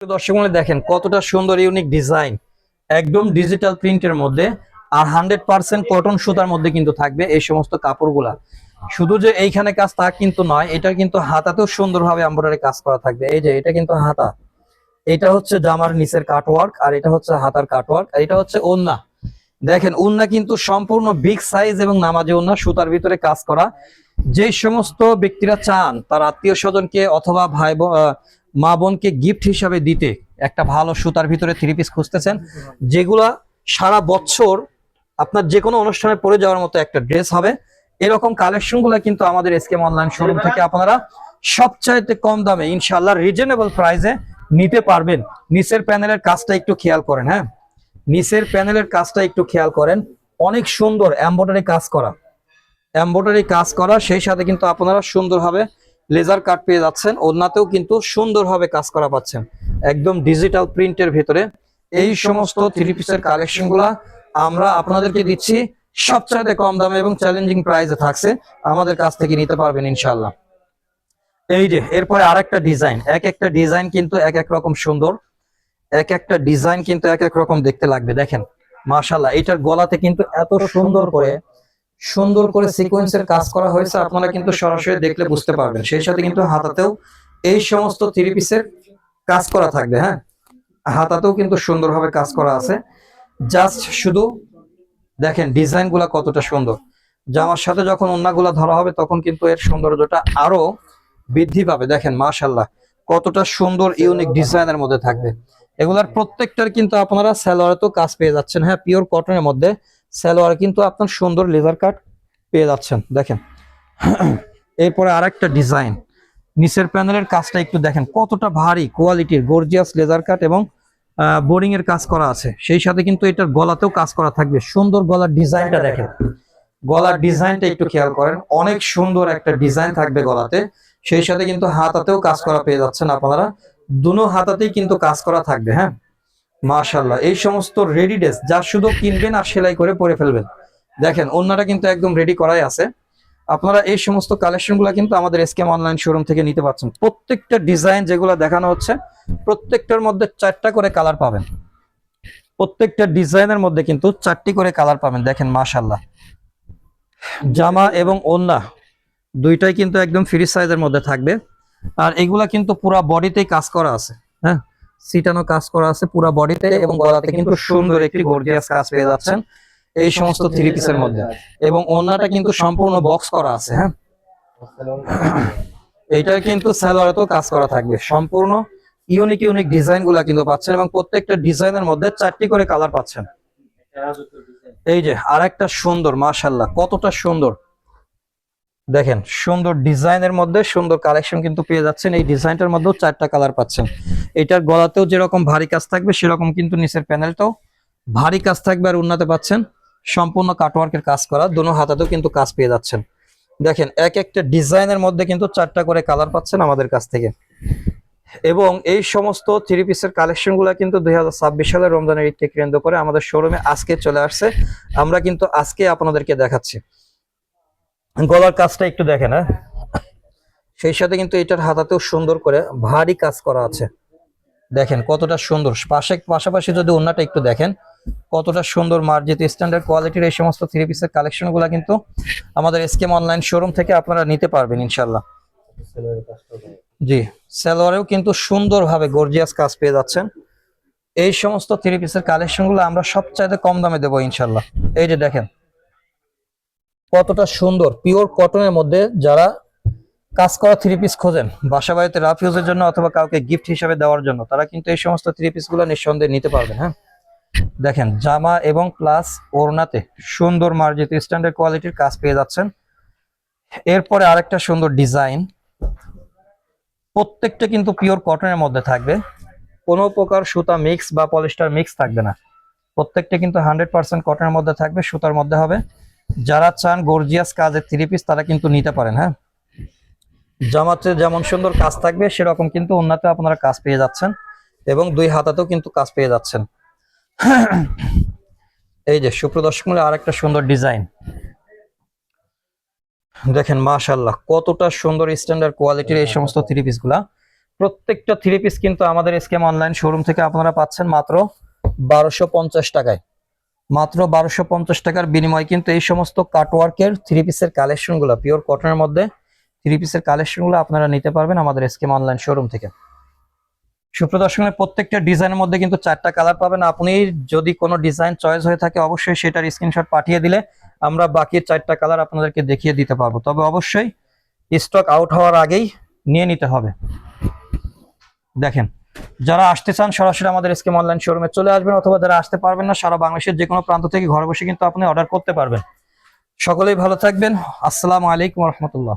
দর্শক মূল্যে দেখেন কতটা সুন্দর ইউনিক ডিজাইন, একদম ডিজিটাল প্রিন্টের মধ্যে আর 100% কটন সুতার মধ্যে কিন্তু থাকবে এই সমস্ত কাপড়গুলা। শুধু যে এইখানে কাজ তা কিন্তু নয়, এটা কিন্তু হাতাতেও সুন্দরভাবে এমব্রয়ডারি কাজ করা থাকবে। এই যে এটা কিন্তু হাতা, এটা হচ্ছে জামার নিচের কাটওয়ার্ক, আর এটা হচ্ছে হাতার কাটওয়ার্ক, আর এটা হচ্ছে ওন্না। দেখেন ওন্না কিন্তু সম্পূর্ণ বিগ সাইজ এবং নামাজি ওন্না, সুতার ভিতরে কাজ করা। যে সমস্ত ব্যক্তিরা চান তার আত্মীয় স্বজনকে অথবা মা বোনকে গিফট হিসাবে দিতে একটা ভালো সুতার ভিতরে থ্রি পিস খুঁজতেছেন, যেগুলা সারা বছর আপনার যে কোনো অনুষ্ঠানে পরে যাওয়ার মতো একটা ড্রেস হবে, এরকম কালেকশন গুলা কিন্তু আমাদের এসকেএম অনলাইন শোরুম থেকে আপনারা সবচাইতে কম দামে ইনশাআল্লাহ রিজনেবল প্রাইসে নিতে পারবেন। নিচের প্যানেলের কাজটা একটু খেয়াল করেন, হ্যাঁ নিচের প্যানেলের কাজটা একটু খেয়াল করেন, অনেক সুন্দর এমব্রয়ডারি কাজ করা, সেই সাথে কিন্তু আপনারা সুন্দরভাবে লেজার কাট পেয়ে যাচ্ছেন। ওড়নাতেও কিন্তু সুন্দরভাবে কাজ করা পাচ্ছেন, একদম ডিজিটাল প্রিন্টের ভিতরে। এই সমস্ত থ্রি পিসের কালেকশন গুলা আমরা আপনাদেরকে দিচ্ছি সবচাইতে কম দামে এবং চ্যালেঞ্জিং প্রাইসে থাকছে, আমাদের কাছ থেকে নিতে পারবেন ইনশাআল্লাহ। এই যে এরপরে আরেকটা ডিজাইন, এক একটা ডিজাইন কিন্তু এক এক রকম সুন্দর, এক একটা ডিজাইন কিন্তু এক এক রকম দেখতে লাগবে। দেখেন মাশাআল্লাহ, এটার গলাতে কিন্তু এত সুন্দর করে সিকোয়েন্সের কাজ করা হয়েছে, আপনারা কিন্তু সরাসরি দেখলে বুঝতে পারবেন। সেই সাথে কিন্তু হাতাতেও এই সমস্ত থ্রি পিসের কাজ করা থাকবে, হ্যাঁ হাতাতেও কিন্তু সুন্দরভাবে কাজ করা আছে। জাস্ট শুধু দেখেন ডিজাইন গুলা কতটা সুন্দর, জামার সাথে যখন ওন্নাগুলা ধরা হবে তখন কিন্তু এর সৌন্দর্যটা আরো বৃদ্ধি পাবে। দেখেন মাশাআল্লাহ কতটা সুন্দর ইউনিক ডিজাইনের মধ্যে থাকবে। এগুলার প্রত্যেকটার কিন্তু আপনারা সালোয়ারেতেও কাজ পেয়ে যাচ্ছেন, হ্যাঁ পিওর কটনের মধ্যে সালোয়ার কিন্তু আপনার সুন্দর লেজার কাট পেয়ে যাচ্ছেন। দেখেন এরপরে আরেকটা ডিজাইন, নিচের প্যানেলের কাজটা একটু দেখেন কতটা ভারী কোয়ালিটির গর্জিয়াস লেজার কাট এবং বোরিং এর কাজ করা আছে। সেই সাথে কিন্তু এটার গলাতেও কাজ করা থাকবে, সুন্দর গলার ডিজাইনটা দেখেন, গলার ডিজাইনটা একটু খেয়াল করেন, অনেক সুন্দর একটা ডিজাইন থাকবে গলাতে। সেই সাথে কিন্তু হাতাতেও কাজ করা পেয়ে যাচ্ছেন আপনারা, দুনো হাতাতেই কিন্তু কাজ করা থাকবে। হ্যাঁ মাশাআল্লাহ, এই সমস্ত রেডি ড্রেস যা শুধু কিনবেন আর সেলাই করে পরে ফেলবেন। দেখেন ওন্নাটা কিন্তু একদম রেডি করাই আছে। আপনারা এই সমস্ত কালেকশন গুলা কিন্তু আমাদের এসকেএম অনলাইন শোরুম থেকে নিতে পারছেন। প্রত্যেকটা ডিজাইন যেগুলো দেখানো হচ্ছে প্রত্যেকটার মধ্যে 4টা করে কালার পাবেন, প্রত্যেকটা ডিজাইনের মধ্যে কিন্তু 4টি করে কালার পাবেন। দেখেন মাশাআল্লাহ, জামা এবং ওন্না দুইটাই কিন্তু একদম ফ্রি সাইজের মধ্যে থাকবে। আর এগুলা কিন্তু পুরা বডিতেই কাজ করা আছে, হ্যাঁ সিটানো কাজ করা আছে পুরা বডিতে, এবং গলাতে কিন্তু সুন্দর একটি গর্জিয়াস কাজ পেয়ে যাচ্ছেন এই সমস্ত থ্রি পিসের মধ্যে। এবং ওন্নাটা কিন্তু সম্পূর্ণ বক্স করা আছে, হ্যাঁ এইটা কিন্তু সালোয়ারেতেও কাজ করা থাকবে। সম্পূর্ণ ইউনিক ডিজাইন গুলা কিন্তু পাচ্ছেন, এবং প্রত্যেকটা ডিজাইনের মধ্যে 4টি করে কালার পাচ্ছেন। এই যে আরেকটা সুন্দর, মাশাআল্লাহ কতটা সুন্দর, দেখেন সুন্দর ডিজাইনের মধ্যে সুন্দর কালেকশন কিন্তু পেয়ে যাচ্ছেন। এই ডিজাইনটার মধ্যেও 4টা কালার পাচ্ছেন। এটার গলাতেও যেরকম ভারী কাজ থাকবে সেরকম কিন্তু নিচের প্যানেলটাও ভারী কাজ থাকবে, আর উন্নতে পাচ্ছেন সম্পূর্ণ কাটওয়ার্কের কাজ করা, দুনো হাতাতেও কিন্তু কাজ পেয়ে যাচ্ছেন। দেখেন এক একটা ডিজাইনের মধ্যে কিন্তু 4টা করে কালার পাচ্ছেন আমাদের কাছ থেকে। এবং এই সমস্ত থ্রি পিসের কালেকশন গুলা কিন্তু 2026 সালের রমজানের ঈদকে কেন্দ্র করে আমাদের শোরুমে আজকে চলে আসছে। আমরা কিন্তু আজকে আপনাদেরকে দেখাচ্ছি। গলার কাজটা একটু দেখেন, হ্যাঁ সেই সাথে কিন্তু এটার হাতাতেও সুন্দর করে ভারী কাজ করা আছে। দেখেন কতটা সুন্দর, পাশাপাশি যদি ওন্নাটা একটু দেখেন কতটা সুন্দর মার্জিত স্ট্যান্ডার্ড কোয়ালিটির এই সমস্ত থ্রি পিসের কালেকশন গুলা কিন্তু আমাদের এসকেএম অনলাইন শোরুম থেকে আপনারা নিতে পারবেন ইনশাল্লাহ। জি সালোয়ারেও কিন্তু সুন্দরভাবে গর্জিয়াস কাজ পেয়ে যাচ্ছেন। এই সমস্ত থ্রি পিসের কালেকশন গুলো আমরা সবচাইতে কম দামে দেবো ইনশাল্লাহ। এই যে দেখেন কতটা সুন্দর পিওর কটনের মধ্যে যারা কাজ করা থ্রি পিস খোঁজেন বাসা বাড়িতে রাফ ইউজের জন্য অথবা কাউকে গিফট হিসেবে দেওয়ার জন্য, তারা কিন্তু এই সমস্ত থ্রি পিস গুলো নিঃসন্দেহে নিতে পারবেন। হ্যাঁ দেখেন জামা এবং প্লাস ওড়নাতে সুন্দর মার্জিত স্ট্যান্ডার্ড কোয়ালিটির কাজ পেয়ে যাচ্ছেন। এরপরে আরেকটা সুন্দর ডিজাইন, প্রত্যেকটা কিন্তু পিওর কটনের মধ্যে থাকবে, কোনো প্রকার সুতা মিক্স বা পলিস্টার মিক্স থাকবে না, প্রত্যেকটা কিন্তু 100% কটনের মধ্যে থাকবে, সুতার মধ্যে হবে। যারা চান গর্জিয়াস কাজের থ্রি পিস তারা কিন্তু নিতে পারেন। হ্যাঁ জামাতে যেমন সুন্দর কাজ থাকবে সেরকম কিন্তু ওন্নাতে আপনারা কাজ পেয়ে যাচ্ছেন, এবং দুই হাতাতেও কিন্তু কাজ পেয়ে যাচ্ছেন। এই যে সুপ্রিয় দর্শক মূল্যে আরেকটা সুন্দর ডিজাইন, দেখেন মাশাআল্লাহ কতটা সুন্দর স্ট্যান্ডার্ড কোয়ালিটির এই সমস্ত থ্রি পিস গুলা। প্রত্যেকটা থ্রি পিস কিন্তু আমাদের এসকেএম অনলাইন শোরুম থেকে আপনারা পাচ্ছেন মাত্র 1250 টাকায়। মাত্র 1250 টাকার বিনিময়ে কিন্তু এই সমস্ত কাটওয়ার্কের থ্রি পিসের কালেকশন গুলো, পিওর কটনের মধ্যে থ্রি পিসের কালেকশন গুলো আপনারা নিতে পারবেন আমাদের এসকেএম অনলাইন শোরুম থেকে। সুপ্রদর্শনের প্রত্যেকটা ডিজাইনের মধ্যে কিন্তু 4টা কালার পাবেন। আপনি যদি কোনো ডিজাইন চয়েস হয়ে থাকে অবশ্যই সেটার স্ক্রিনশট পাঠিয়ে দিলে আমরা বাকি 4টা কালার আপনাদেরকে দেখিয়ে দিতে পারবো, তবে অবশ্যই স্টক আউট হওয়ার আগেই নিয়ে নিতে হবে। দেখেন, যারা আসতে চান সরাসরি আমাদের এসকেএম অনলাইন শোরুমে চলে আসবেন, অথবা যারা আসতে পারবেন না সারা বাংলাদেশের যে কোনো প্রান্ত থেকে ঘরে বসে কিন্তু আপনি অর্ডার করতে পারবেন। সকলেই ভালো থাকবেন। আসসালামু আলাইকুম রহমতুল্লাহ।